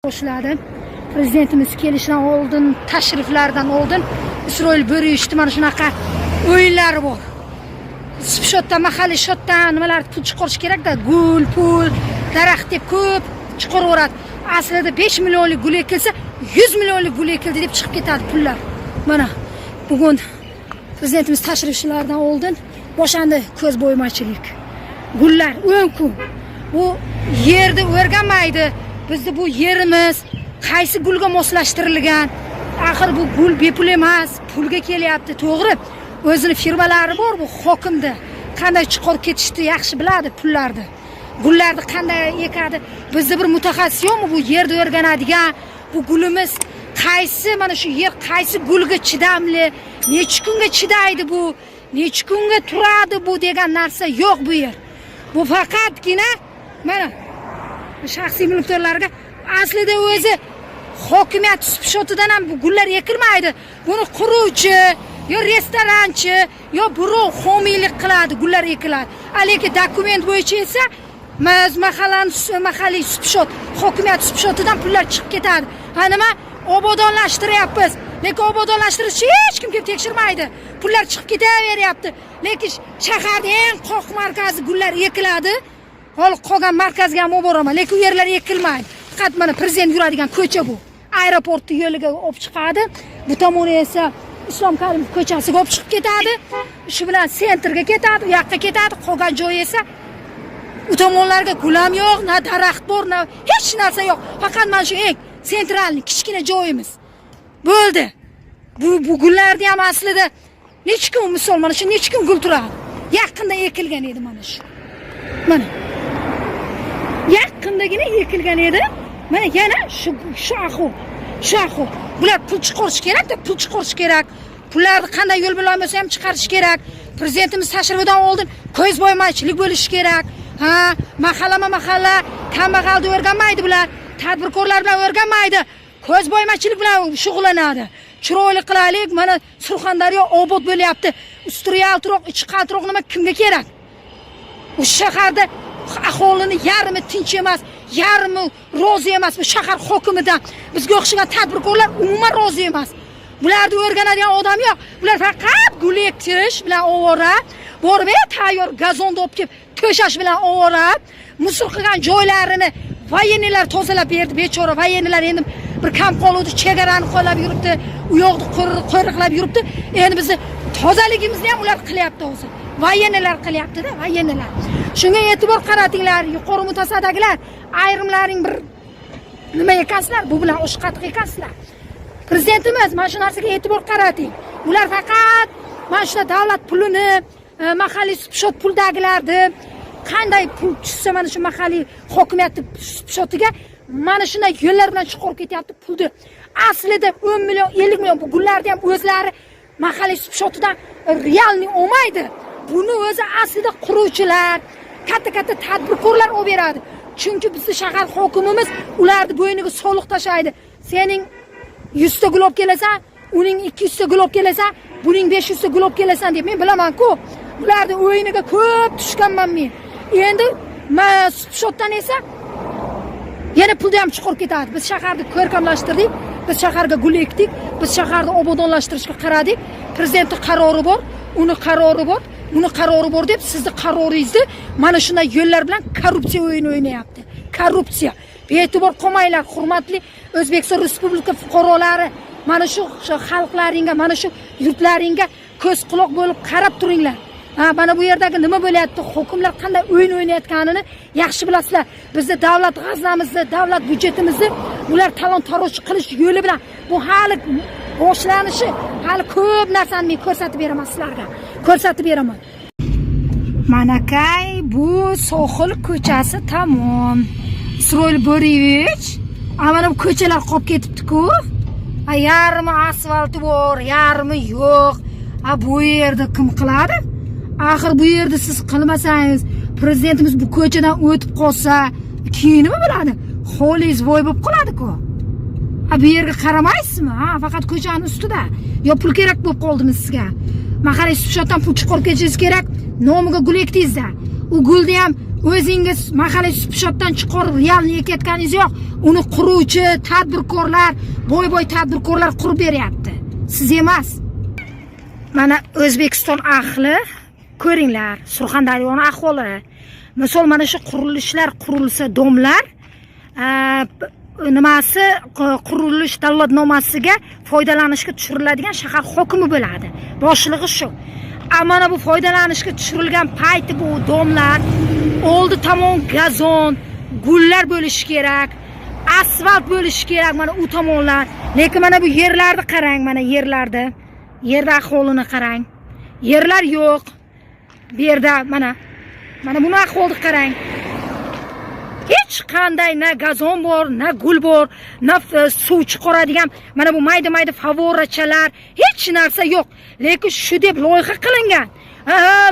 Qo'shiladi. Prezidentimiz kelishidan oldin, tashriflardan oldin Isroil Bo'riyev mana shunaqa o'yinlari bor. Sipshotda, mahalliy shotdan nimalar pul chiqarish kerak-da, gul, pul, daraxt deb ko'p chiqaraveradi. Aslida 5 millionlik gul ekilsa, 100 millionlik gul ekildi deb chiqib ketadi pullar. Mana bugun prezidentimiz tashriflaridan oldin boshlandi ko'zbo'ymachilik. Gullar o'nku. Bu yerda o'rganmaydi. Bizda bu yerimiz qaysi gulga moslashtirilgan? Axir bu gul bepul emas, pulga kelyapti, to'g'ri. O'zini firmalari bor bu hokimda. Qanday chiqarib ketishni yaxshi biladi pullarni. Gullarni qanday ekadi? Bizda bir mutaxassis yo'qmi bu yerda o'rganadigan? Bu gulimiz qaysi, mana shu yer qaysi gulga chidamli, necha kunga chidaydi bu, necha kunga turadi bu degan narsa yo'q bu yer. Bu faqatgina mana shaxsiy mulkdorlarga aslida o'zi hokimiyat sipshotidan ham bu gullar ekilmaydi. Buni quruvchi, yo restoranchi, yo birov homiylik qiladi, gullar ekiladi. Lekin dokument bo'yicha esa mahalliy sipshot, hokimiyat sipshotidan pullar chiqib ketadi. Ha nima? Obodonlashtiryapmiz. Lekin obodonlashtirish hech kim kelib tekshirmaydi. Pullar chiqib ketaveryapti. Lekin shaharda eng qoq markazi gullar ekiladi. Hol qolgan markazga ham boraman, lekin u yerlar ekilmaydi. Faqat mana prezident yuradigan ko'cha bu. Aeroportni yo'liga olib chiqadi. Bu tomoni esa Islom Karimov ko'chasiga olib chiqib ketadi. Shu bilan sentrga ketadi, u yoqqa ketadi. Qolgan joy esa u tomonlarga gul ham yo'q, na daraxt bor, na hech narsa yo'q. Faqat mana shu eng sentralni kichkina joyimiz. Bo'ldi. Bu gullarni ham aslida necha kun misol mana shu necha kun gul turadi. Yaqinda ekilgan edi mana shu. Mana yaqindagina ekilgan edi. Mana yana shu ahvol. Shu ahvol. Bular pul chiqarish kerak-da, pul chiqarish kerak. Pullarni qanday yo'l bilan bo'lsa ham chiqarish kerak. Prezidentimiz tashrifidan oldin ko'zbo'ymachilik bo'lishi kerak. Ha, mahalla kambag'alni o'rganmaydi bular. Tadbirkorlar bilan o'rganmaydi. Ko'zbo'ymachilik bilan shug'ullanadi. Chiroyli qilaylik, mana Surxondaryo obod bo'lyapti. Ustri yaltiroq, ichi qaltiroq nima kimga kerak? U shaharda aholini yarmi tinch emas, yarmi rozi emas bu shahar hokimidan. Bizga o'xshagan tadbirkorlar umuman rozi emas. Bularni o'rganadigan odam yo'q. Bular faqat gul ekish bilan ovora, borib tayyor gazonni olib kelib to'shash bilan ovora, musul qilgan joylarini vayennilar tozalab berdi, bechora vayennilar endi bir kam qoluvdi, chegarani qo'llab yuribdi, u yoqni qo'riqlab yuribdi. Endi bizni tozaligimizni ham ular qilyapti hozir. Vayennilar qilyapti-da, vayennilar. Shunga e'tibor qaratinglar, yuqori mutasaddilar, ayrimlaring bir nima ekansizlar, bu bilan osh qatiq ekansizlar. Prezidentimiz mana shu narsaga e'tibor qarating. Ular faqat mana shu davlat pulini, mahalliy sipshot puldagilarni qanday pul tushsa mana shu mahalliy hokimiyat sipshotiga mana shunday yo'llar bilan chiqarib ketyapti pulni. Aslida 10 million, 50 million bu gullarni ham o'zlari mahalliy sipshotidan realni olmaydi. Buni o'zi aslida quruvchilar, katta tadbirkorlar olib beradi. Chunki bizning shahar hokimimiz ularni bo'yniga soliq tashlaydi. Sening 100 ta gul olib kelasan, uning 200 ta gul olib kelasan, buning 500 ta gul olib kelasan deb men bilaman-ku. Ularni o'yiniga ko'p tushganman men. Endi sipshotdan esa yana pulni ham chiqarib ketadi. Biz shaharni ko'rkamlashtirdik, biz shaharga gul ekdik, biz shaharni obodonlashtirishga qaradik. Prezidentning qarori bor, uni qarori bor. Buni qarori bor deb sizni qaroringizni mana shunday yo'llar bilan korrupsiya o'yini o'ynayapti. Korrupsiya. Be'tibor qolmanglar, hurmatli O'zbekiston Respublika fuqarolari. Mana shu xalqlaringga, mana shu yurtlaringga ko'z quloq bo'lib qarab turinglar. Ha, mana bu yerdagi nima bo'lyapti? Hokimlar qanday o'yin o'ynayotganini yaxshi bilasizlar. Bizda davlat g'aznamizni, davlat byudjetimizni ular talon-taroj qilish yo'li bilan bu hali boshlanishi, hali ko'p narsani men ko'rsatib beraman sizlarga. Ko'rsatib beraman. Manakay bu sohil ko'chasi tamom. Isroil Bo'riyev, mana bu ko'chalar qolib ketibdi-ku. Yarmi asfalti bor, yarmi yo'q. Bu yerda kim qiladi? Axir bu yerda siz qilmasangiz, prezidentimiz bu ko'chadan o'tib qolsa, keyin nima bo'ladi? Xolingiz voy bo'lib qoladi-ku. Bu yerga qaramaysizmi? Faqat ko'chaning ustida. Yo pul kerak bo'lib qoldimi sizga? Mahalliy sipshotdan pul chiqarib ketishingiz kerak. Nomiga gul ekdingizda. U gulni ham o'zingiz mahalliy supershopdan chiqarib realni ekayotganingiz yo'q. Uni quruvchi tadbirkorlar, boy tadbirkorlar qurib beryapti. Siz emas. Mana O'zbekiston ahli ko'ringlar, Surxondaryoning ahvoli. Misol mana shu qurilishlar qurilsa, domlar nimasi qurilish davlatnomasiga foydalanishga tushiriladigan shahar hokimi bo'ladi. Boshlig'i shu. Mana bu foydalanishga tushirilgan payti bu domlar, oldi tomon gazon, gullar bo'lishi kerak, asfalt bo'lishi kerak mana u tomonlar. Lekin mana bu yerlarni qarang, mana yerlarda. Yerda ahvolini qarang. Yerlar yo'q. Bu yerda mana buni ahvolni qarang. Hech qanday na gazon bor, na gul bor, na suv chiqaradigan mana bu mayda favorachalar, hech narsa yo'q. Lekin shu deb loyiha qilingan.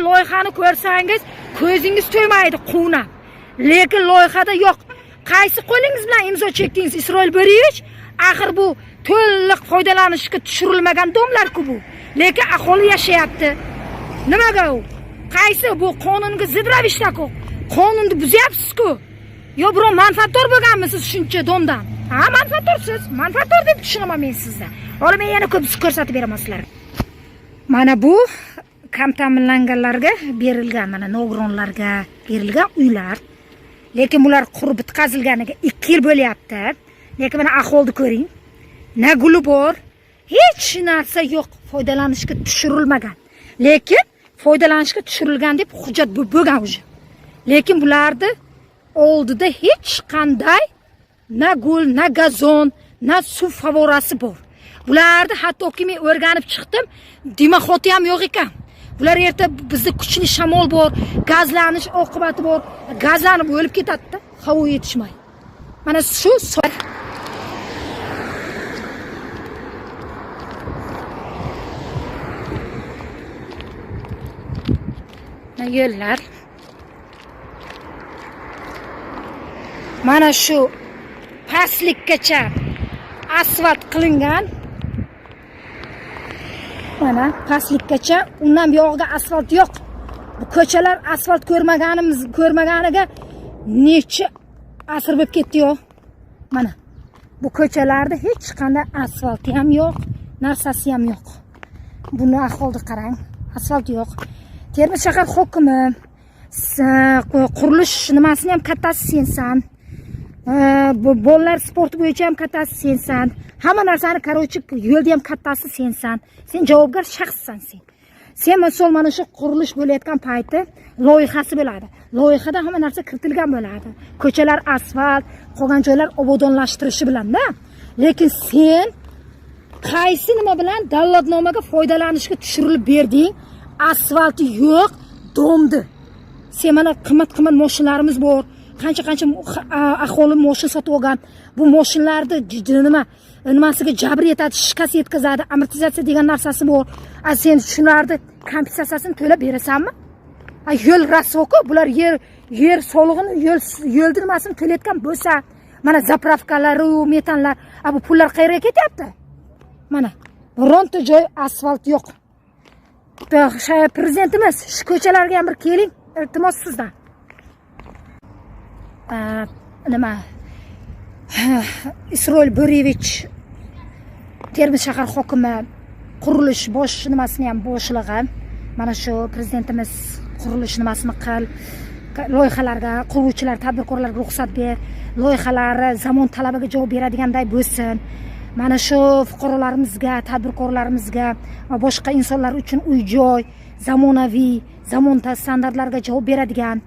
Loyihani ko'rsangiz, ko'zingiz to'ymaydi quvnab. Lekin loyihada yo'q. Qaysi qo'lingiz bilan imzo chekdingiz, Isroil Bo'riyevich? Axir bu to'liq foydalanishga tushirilmagan domlar-ku bu. Lekin aholi yashayapti. Nimaga u? Qaysi bu qonunga zid ravishda-ku? Qonunni buzyapsiz-ku. Yo birov manfaatdor bo'lganmisiz shuncha domdan? Manfaatdorsiz. Manfaatdor deb tushunaman men sizdan. Hali men yana ko'p ko'rsatib beraman sizlarga. Mana bu kam ta'minlanganlarga berilgan, mana nogironlarga berilgan uylar. Lekin bular qurib bitkazilganiga 2 yil bo'lyapti. Lekin mana ahvolni ko'ring. Na guli bor, hech narsa yo'q, foydalanishga tushirilmagan. Lekin foydalanishga tushirilgan deb hujjat bo'lgan o'zi. Lekin bularni oldida hech qanday na gul, na gazon, na suv favorasi bor. Bularni hattoki men o'rganib chiqdim, dimoxoti ham yo'q ekan. Bular erta bizda kuchli shamol bor, gazlanish oqibati bor. Gazlanib o'lib ketadi-da, havo yetishmay. Mana shu yo'llar. Mana shu pastlikkacha asfalt qilingan. Mana pastlikkacha, undan buyog'iga asfalt yo'q. Bu ko'chalar asfalt ko'rmaganiga necha asr bo'lib ketdi-yo. Mana bu ko'chalarda hech qanday asfalti ham yo'q, narsasi ham yo'q. Buni ahvolni qarang. Asfalt yo'q. Termiz shahar hokimi qurilish nimasini ham kattasi sensan. Bolalar sport bo'yicha ham kattasi sensan. Hamma narsani qarovchi yo'lda ham kattasi sensan. Sen javobgar shaxssan sen. Sen mas'ul mana shu qurilish bo'layotgan payti loyihasi bo'ladi. Loyihada hamma narsa kiritilgan bo'ladi. Ko'chalar asfalt, qolgan joylar obodonlashtirishi bilan-da. Lekin sen qaysi nima bilan davlatnomaga foydalanishga tushirilib berding? Asfalti yo'q, domdi. Sen mana qimmat mashinalarimiz bor. Qancha aholi mashina sotib olgan. Bu mashinalarni nimasiga jabr yetadi, shikast yetkazadi, amortizatsiya degan narsasi bor. Sen shularni kompensatsiyasini to'lab berasanmi? Yo'l rasvoku, bular yer solig'ini, yo'l nimasini to'layotgan bo'lsa, mana zapravkalar, metanlar, bu pullar qayerga ketyapti? Mana bironta joy asfalt yo'q. Prezidentimiz, shu ko'chalarga ham bir keling, iltimos sizdan. Isroil Bo'riyevich Termiz shahar hokimi qurilish nimasini ham boshlig'i. Mana shu prezidentimiz qurilish nimasini qil, loyihalarga quruvchilar, tadbirkorlarga ruxsat ber, loyihalari zamon talabiga javob beradiganday bo'lsin. Mana shu fuqarolarimizga, tadbirkorlarimizga va boshqa insonlar uchun uy-joy, zamonaviy, zamon standartlariga javob beradigan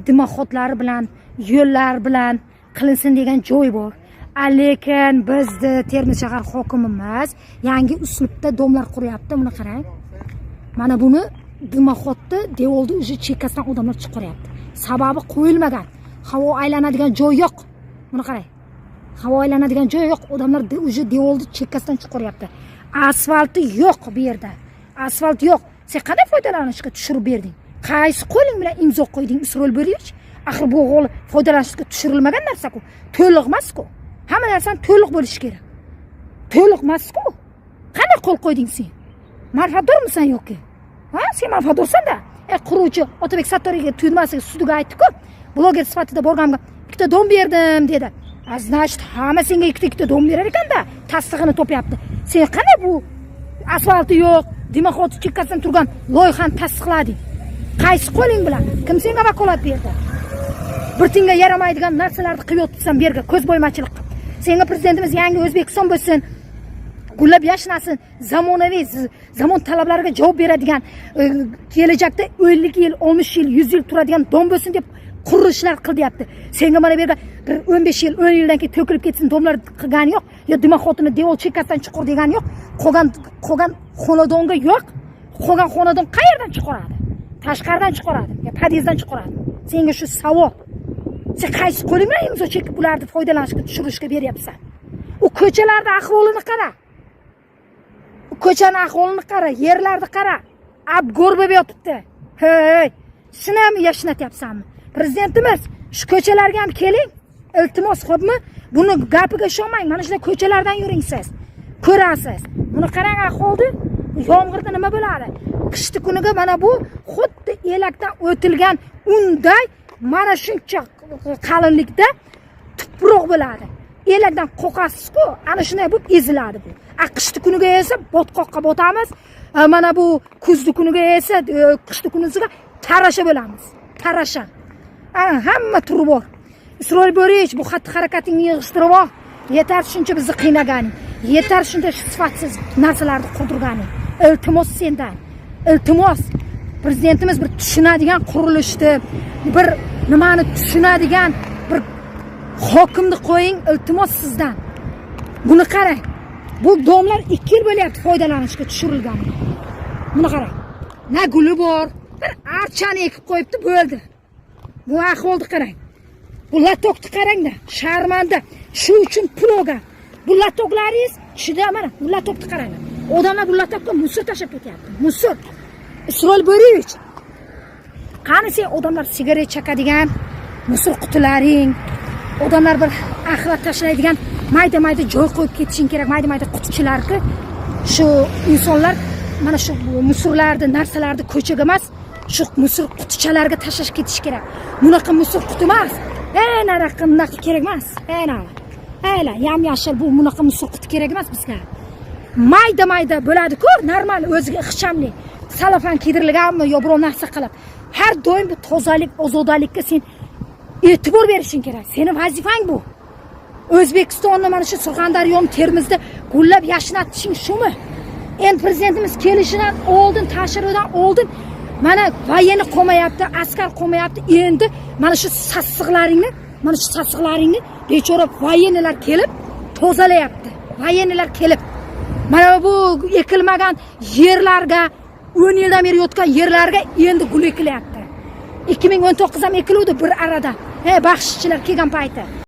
dimoxotlari bilan, yo'llar bilan qilinsin degan joy bor. Lekin bizni Termiz shahar hokimimiz yangi uslubda domlar quryapti. Buni qarang. Mana buni dimoxotni devolni o'zi chekkasidan odamlar chiqaryapti. Sababi qo'yilmagan. Havo aylanadigan joy yo'q. Buni qarang. Havo aylanadigan joy yo'q. Odamlar o'zi devolni chekkasidan chiqaryapti. Asfalti yo'q bu yerda. Asfalt yo'q. Sen qanday foydalanishga tushirib berding? Qaysi qo'ling bilan imzo qo'yding, Isroil Bo'riyevich? Axir bu g'ol foydalanishga tushirilmagan narsa-ku. To'liq emas-ku. Hamma narsani to'liq bo'lishi kerak. To'liq emas-ku. Qanday qo'l qo'yding sen? Manfaatdormisan yoki? Sen manfaatdorsan-da. quruvchi Otabek Sattoriyga tuyulmasiga sudiga aytdi-ku, bloger sifatida borganimga ikkita dom berdim dedi. Значит, hamma senga ikkita dom berar ekanda, tasdig'ini topyapti. Sen qanday bu asfalti yo'q, Dimoxot chekkasidan turgan loyihani tasdiqlading? Qaysi qo'ling bilan? Kim senga vakolat berdi? Bir tinga yaramaydigan narsalarni qilib o'tibsan berga, ko'zbo'ymachilik qilib. Senga prezidentimiz yangi O'zbekiston bo'lsin, gullab yashnasin, zamonaviy, zamon talablariga javob beradigan, kelajakda 50 yil, 60 yil, 100 yil turadigan dom bo'lsin deb qurilishlar qilyapti. Senga mana bu yerda bir 15 yil, 10 yildan keyin to'kilib ketsin domlar qilgani yo'q, yo Dimoxotni devor chekkasidan chiqur degani yo'q. Qolgan xonadonga yo'q. Qolgan xonadon qayerdan chiqaradi? Tashqaridan chiqaradi, yo podyezddan chiqaradi. Senga shu savol. Sen qaysi qo'ling bilan imzo chekib bularni foydalanishga, tushirishga beryapsan? U ko'chalarda ahvolini qara. U ko'chaning ahvolini qara, yerlarni qara. Abgor bo'lib yotibdi. Hey, shuni ham yashnatyapsanmi? Prezidentimiz, shu ko'chalarga ham keling. Iltimos, xo'pmi? Buni gapiga ishonmang. Mana shunday ko'chalardan yuring siz. Ko'rasiz. Buni qarang ahvolni. Yomg'irda nima bo'ladi? Qishki kuniga mana bu xuddi elakdan o'tilgan unday mana shuncha qalinlikda tuproq bo'ladi. Elakdan qo'qasiz-ku, ana shunday bo'lib eziladi bu. Qishki kuniga esa botqoqqa botamiz. Mana bu kuzgi kuniga esa qishki kunisiga tarasha bo'lamiz. Tarasha. Hamma turi bor. Isroil Bo'rich, bu xatti-harakatingni yig'ishtirib ol. Yetar shuncha bizni qiynaganing. Yetar shuncha sifatsiz narsalarni qoldirganing. Iltimos sendan. Iltimos. Prezidentimiz bir tushunadigan qurilishni, bir nimani tushunadigan bir hokimni qo'ying, iltimos sizdan. Buni qarang. Bu domlar 2 yil bo'lyapti foydalanishga tushirilgan. Buni qarang. Na guli bor, bir archani ekib qo'yibdi, bo'ldi. Bu ahvolni qarang. Bu latokni qarangda, sharmanda. Shu uchun pul olgan. Bu latoklaringiz ichida mana bu latokni qarang. Odamlar bu latokka musor tashab ketyapti. Musor. Isroil Bo'rich. Qani sen odamlar sigaret chaqadigan musor qutilaring, odamlar bir axlat tashlaydigan mayda-mayda joy qo'yib ketishing kerak, mayda-mayda qutichalarga. Shu insonlar mana shu musorlarni, narsalarni ko'chaga emas, shu musor qutichalarga tashlash ketish kerak. Bunaqa musor quti emas. Naraqa kerak emas. Ayla, yam-yashil bu bunaqa musor quti kerak emas bizga. Mayda-mayda bo'ladi-ku, normal o'ziga ixchamli. Salafan kiydirilganmi yo biror narsa qilib. Har doim bu tozalik, ozodalikka sen e'tibor berishing kerak. Seni vazifang bu. O'zbekistonni mana shu Surxondaryoni, Termizda gullab yashnatishing shumi? Endi prezidentimiz kelishidan oldin, tashrifidan oldin mana vayeni qolmayapti, askar qolmayapti. Endi mana shu sassiqlaringni bechora vayenilar kelib tozalayapti. Vayenilar kelib mana bu ekilmagan yerlarga, 10 yildan beri yotgan yerlarga endi gul ekilyapti. 2019 ham ekiluvdi bir arada. Baxshichilar kelgan payti.